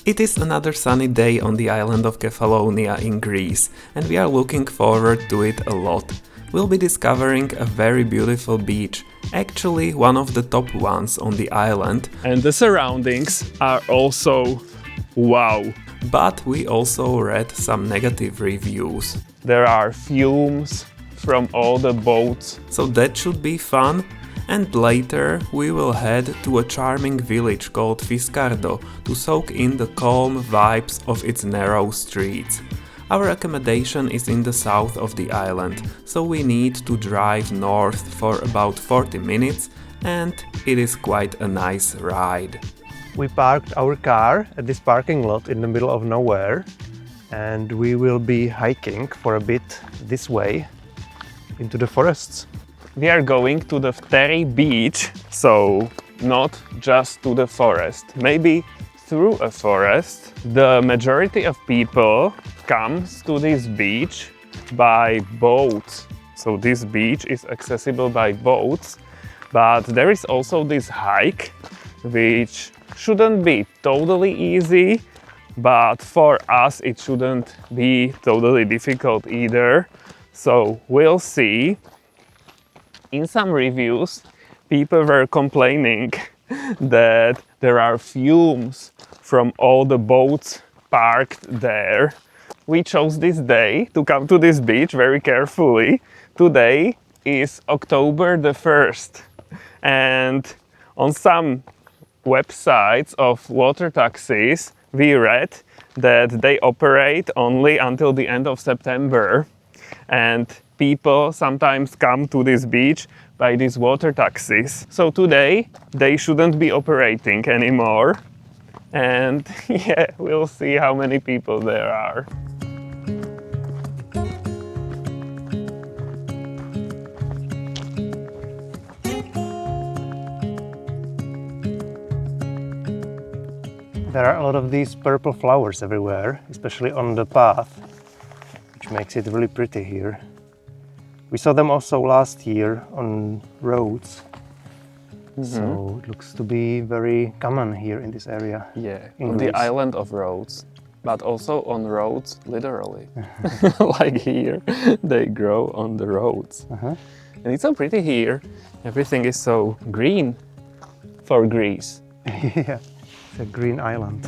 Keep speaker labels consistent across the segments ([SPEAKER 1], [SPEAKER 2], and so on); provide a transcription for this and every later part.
[SPEAKER 1] It is another sunny day on the island of Kefalonia in Greece, and we are looking forward to it a lot. We'll be discovering a very beautiful beach, actually one of the top ones on the island.
[SPEAKER 2] And the surroundings are also wow.
[SPEAKER 1] But we also read some negative reviews.
[SPEAKER 2] There are fumes from all the boats.
[SPEAKER 1] So that should be fun. And later we will head to a charming village called Fiscardo to soak in the calm vibes of its narrow streets. Our accommodation is in the south of the island, so we need to drive north for about 40 minutes, and it is quite a nice ride.
[SPEAKER 3] We parked our car at this parking lot in the middle of nowhere, and we will be hiking for a bit this way into the forests.
[SPEAKER 2] We are going to the Fteri Beach, so not just to the forest, maybe through a forest. The majority of people comes to this beach by boats. So this beach is accessible by boats, but there is also this hike, which shouldn't be totally easy, but for us it shouldn't be totally difficult either. So we'll see. In some reviews, people were complaining that there are fumes from all the boats parked there. We chose this day to come to this beach very carefully. Today is October the 1st, and on some websites of water taxis we read that they operate only until the end of September, and people sometimes come to this beach by these water taxis. So today they shouldn't be operating anymore, and yeah, we'll see how many people there are.
[SPEAKER 3] There are a lot of these purple flowers everywhere, especially on the path, which makes it really pretty here. We saw them also last year on roads, so it looks to be very common here in this area.
[SPEAKER 2] Yeah,
[SPEAKER 3] in
[SPEAKER 2] on
[SPEAKER 3] Greece.
[SPEAKER 2] the island of roads, but also on roads, literally. Like here, they grow on the roads. And it's so pretty here. Everything is so green for Greece.
[SPEAKER 3] Yeah, it's a green island.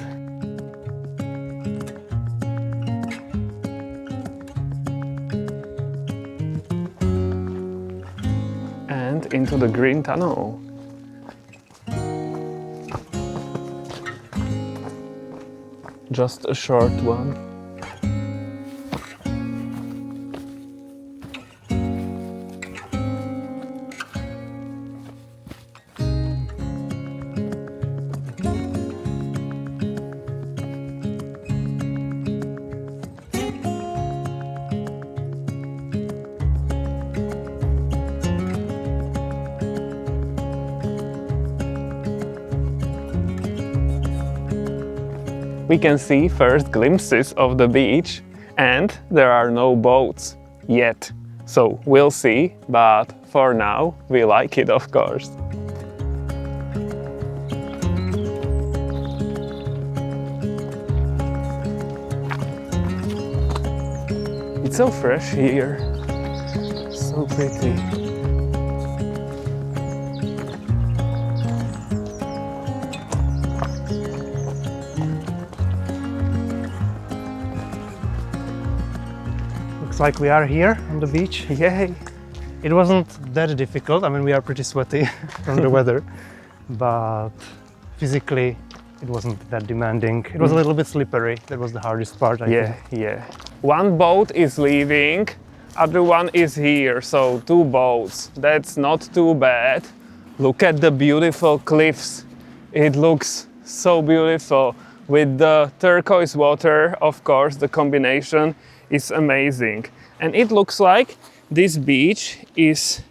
[SPEAKER 2] And into the green tunnel. Just a short one. We can see first glimpses of the beach, and there are no boats yet. So we'll see, but for now we like it, of course. It's so fresh here, so pretty.
[SPEAKER 3] Looks like we are here on the beach.
[SPEAKER 2] Yay!
[SPEAKER 3] It wasn't that difficult. I mean, we are pretty sweaty from the weather, but physically it wasn't that demanding. It was a little bit slippery. That was the hardest part, I think.
[SPEAKER 2] Yeah. One boat is leaving, other one is here, so two boats. That's not too bad. Look at the beautiful cliffs. It looks so beautiful. With the turquoise water, of course, the combination is amazing. And it looks like this beach is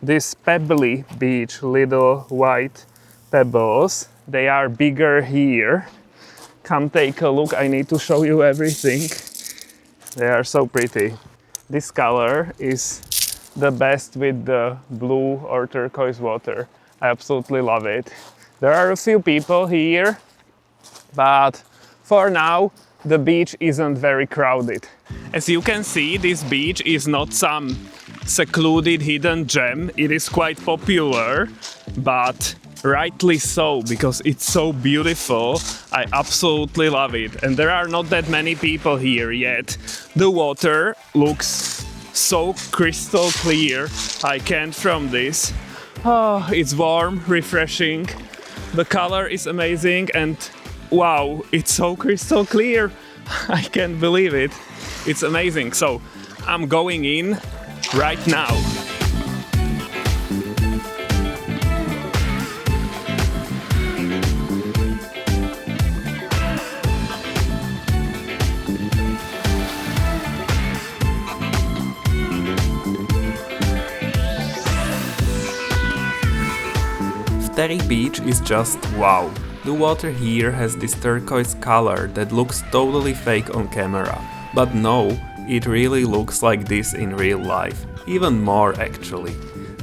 [SPEAKER 2] this pebbly beach, little white pebbles. They are bigger here. Come take a look, I need to show you everything. They are so pretty. This color is the best with the blue or turquoise water. I absolutely love it. There are a few people here, but for now, the beach isn't very crowded. As you can see, this beach is not some secluded hidden gem. It is quite popular, but rightly so, because it's so beautiful. I absolutely love it. And there are not that many people here yet. The water looks so crystal clear. I can't from this. Oh, it's warm, refreshing. The color is amazing and wow, it's so crystal clear. I can't believe it. It's amazing. So I'm going in right now.
[SPEAKER 1] Fteri Beach is just wow. The water here has this turquoise color that looks totally fake on camera. But no, it really looks like this in real life. Even more actually.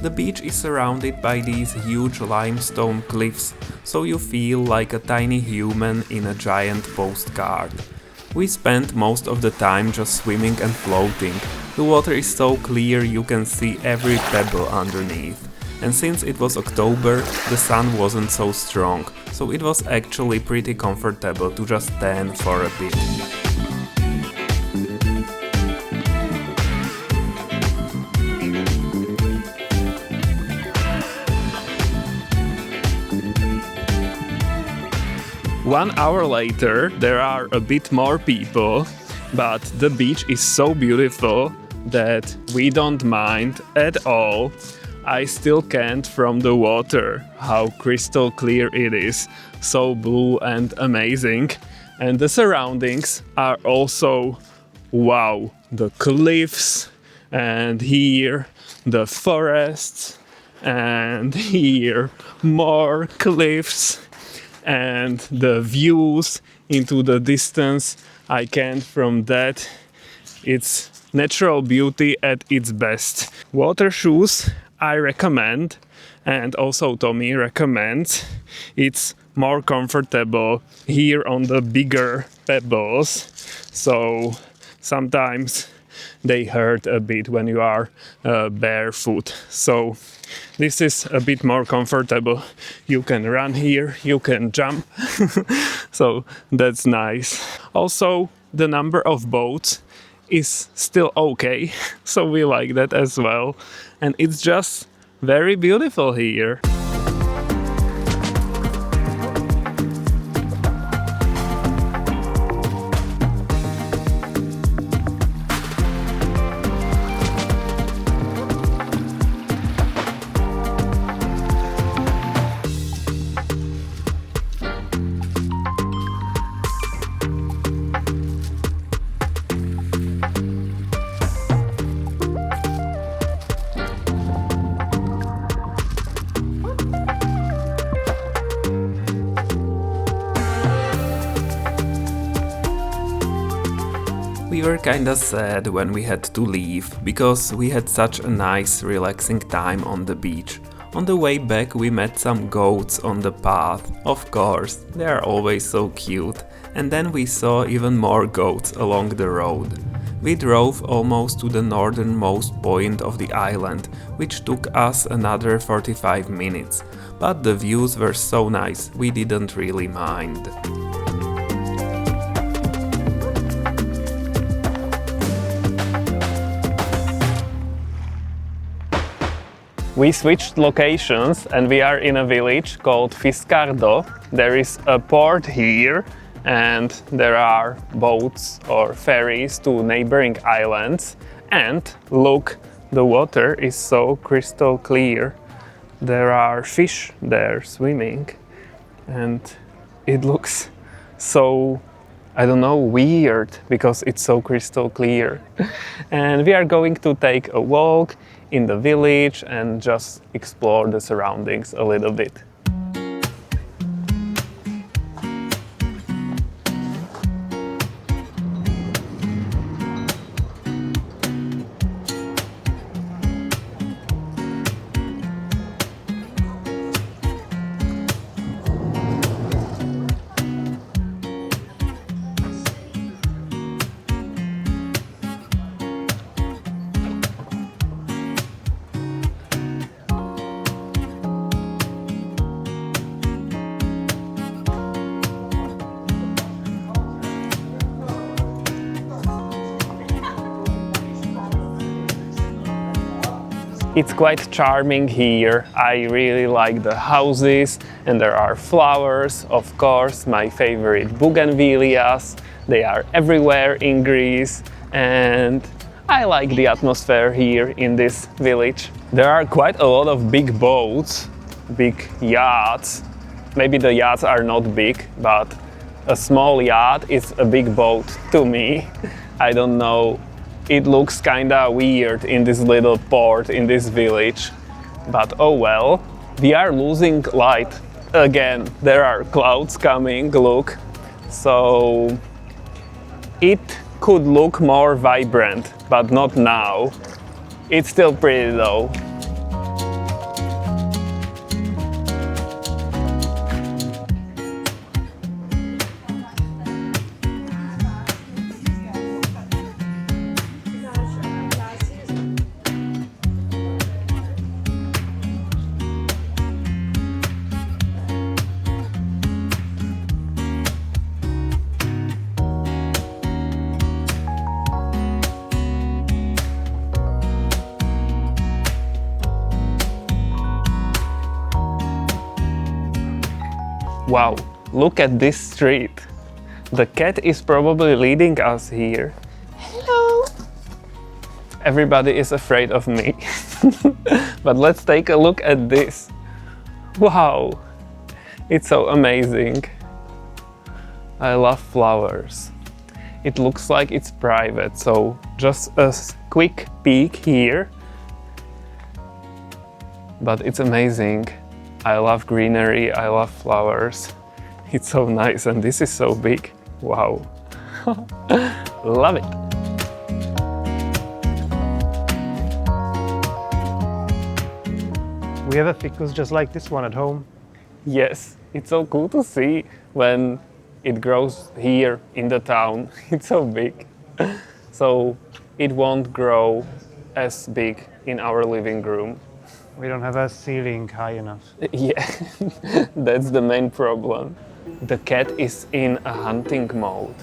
[SPEAKER 1] The beach is surrounded by these huge limestone cliffs, so you feel like a tiny human in a giant postcard. We spent most of the time just swimming and floating. The water is so clear you can see every pebble underneath. And since it was October, the sun wasn't so strong, so it was actually pretty comfortable to just tan for a bit.
[SPEAKER 2] One hour later, there are a bit more people, but the beach is so beautiful that we don't mind at all. I still can't from the water, how crystal clear it is, so blue and amazing. And the surroundings are also wow, the cliffs, and here the forests, and here more cliffs, and the views into the distance. I can't from that. It's natural beauty at its best. Water shoes I recommend, and also Tommy recommends. It's more comfortable here on the bigger pebbles, so sometimes they hurt a bit when you are barefoot. So this is a bit more comfortable. You can run here, you can jump, so that's nice. Also, the number of boats is still okay, so we like that as well. And it's just very beautiful here.
[SPEAKER 1] We were kinda sad when we had to leave, because we had such a nice, relaxing time on the beach. On the way back we met some goats on the path, of course, they are always so cute. And then we saw even more goats along the road. We drove almost to the northernmost point of the island, which took us another 45 minutes. But the views were so nice, we didn't really mind.
[SPEAKER 2] We switched locations and we are in a village called Fiscardo. There is a port here and there are boats or ferries to neighboring islands. And look, the water is so crystal clear. There are fish there swimming and it looks so, I don't know, weird because it's so crystal clear. And we are going to take a walk in the village and just explore the surroundings a little bit. It's quite charming here. I really like the houses and there are flowers, of course, my favorite bougainvilleas. They are everywhere in Greece and I like the atmosphere here in this village. There are quite a lot of big boats, big yachts. Maybe the yachts are not big, but a small yacht is a big boat to me. I don't know. It looks kinda weird in this little port in this village, but oh well. We are losing light again. There are clouds coming, look. So it could look more vibrant, but not now. It's still pretty though. Wow, look at this street. The cat is probably leading us here. Hello! Everybody is afraid of me. But let's take a look at this. Wow, it's so amazing. I love flowers. It looks like it's private, so just a quick peek here. But it's amazing. I love greenery, I love flowers. It's so nice and this is so big. Wow. Love it.
[SPEAKER 3] We have a ficus just like this one at home.
[SPEAKER 2] Yes, it's so cool to see when it grows here in the town. It's so big. So it won't grow as big in our living room.
[SPEAKER 3] We don't have a ceiling high enough.
[SPEAKER 2] Yeah, that's the main problem. The cat is in a hunting mode.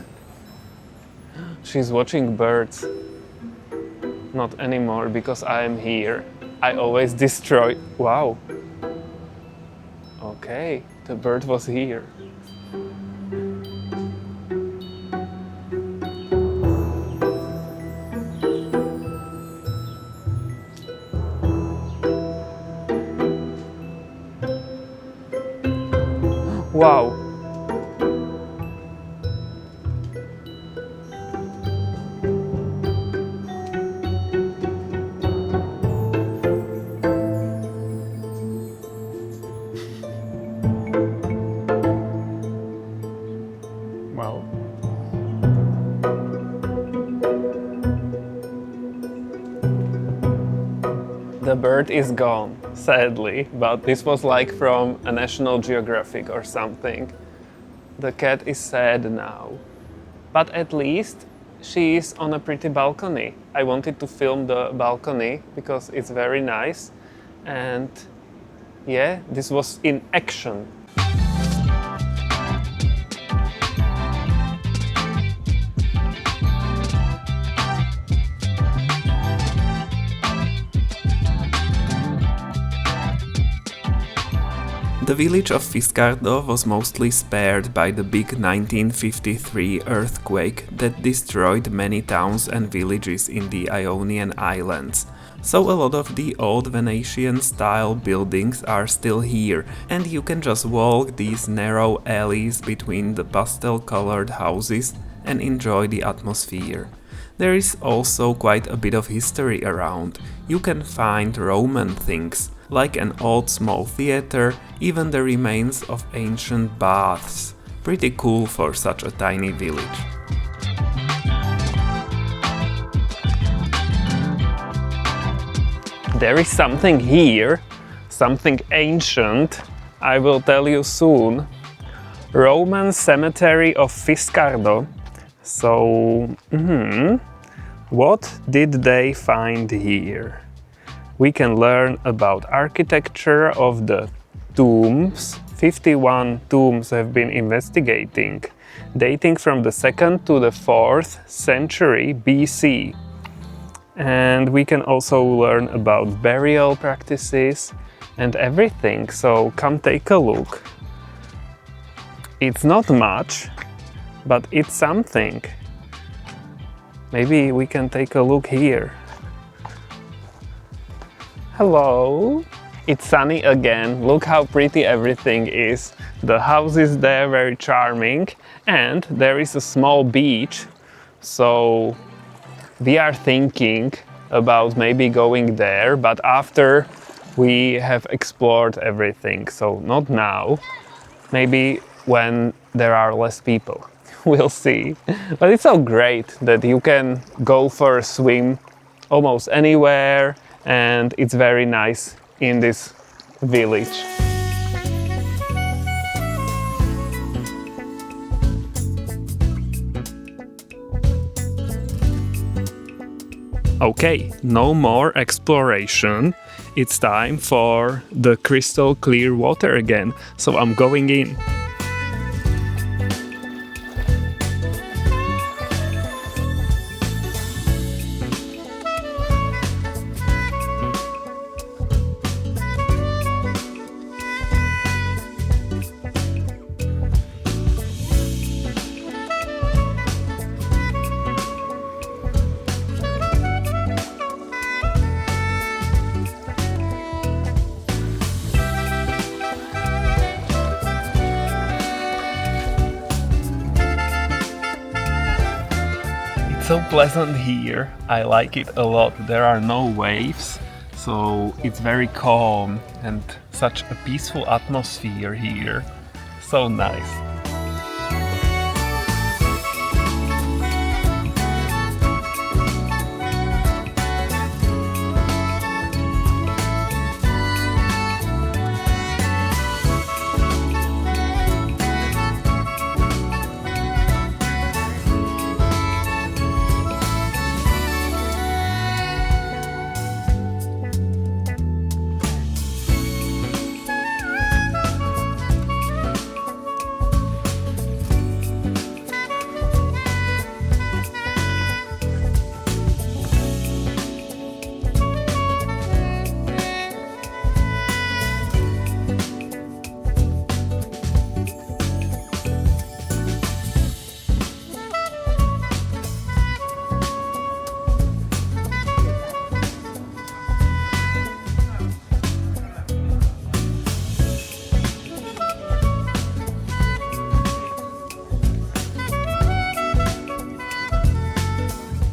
[SPEAKER 2] She's watching birds. Not anymore because I am here. I always destroy... Wow. Okay, the bird was here. Wow.
[SPEAKER 3] Well,
[SPEAKER 2] the bird is gone, sadly, but this was like from a National Geographic or something. The cat is sad now. But at least she is on a pretty balcony. I wanted to film the balcony because it's very nice. And yeah, this was in action.
[SPEAKER 1] The village of Fiscardo was mostly spared by the big 1953 earthquake that destroyed many towns and villages in the Ionian Islands. So a lot of the old Venetian-style buildings are still here, and you can just walk these narrow alleys between the pastel-colored houses and enjoy the atmosphere. There is also quite a bit of history around. You can find Roman things, like an old small theater, even the remains of ancient baths. Pretty cool for such a tiny village.
[SPEAKER 2] There is something here, something ancient, I will tell you soon. Roman cemetery of Fiscardo. So, what did they find here? We can learn about architecture of the tombs. 51 tombs have been investigating, dating from the 2nd to the 4th century BC. and we can also learn about burial practices and everything, so come take a look. It's not much, but it's something. Maybe we can take a look here. Hello! It's sunny again. Look how pretty everything is. The house is there, very charming, and there is a small beach, so we are thinking about maybe going there, but after we have explored everything, so not now, maybe when there are less people. We'll see. But it's so great that you can go for a swim almost anywhere, and it's very nice in this village. Okay, no more exploration. It's time for the crystal clear water again, so I'm going in. So pleasant here. I like it a lot. There are no waves, so it's very calm and such a peaceful atmosphere here. So nice.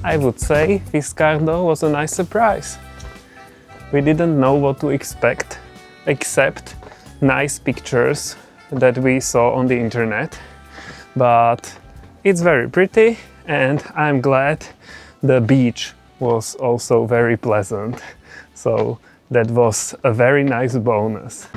[SPEAKER 2] I would say Fiscardo was a nice surprise. We didn't know what to expect, except nice pictures that we saw on the internet. But it's very pretty, and I'm glad the beach was also very pleasant. So that was a very nice bonus.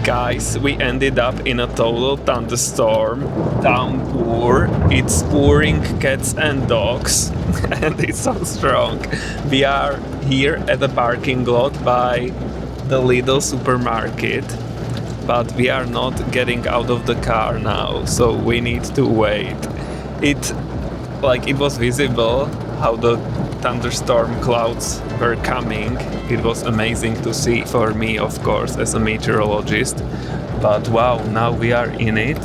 [SPEAKER 2] Guys, we ended up in a total thunderstorm, downpour. It's pouring cats and dogs, and it's so strong. We are here at the parking lot by the Lidl supermarket, but we are not getting out of the car now, so we need to wait. It was visible how the thunderstorm clouds were coming. It was amazing to see for me, of course, as a meteorologist. But wow, now we are in it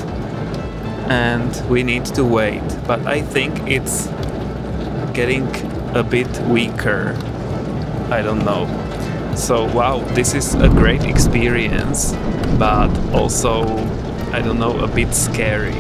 [SPEAKER 2] and we need to wait. But I think it's getting a bit weaker. I don't know. So wow, this is a great experience, but also, I don't know, a bit scary.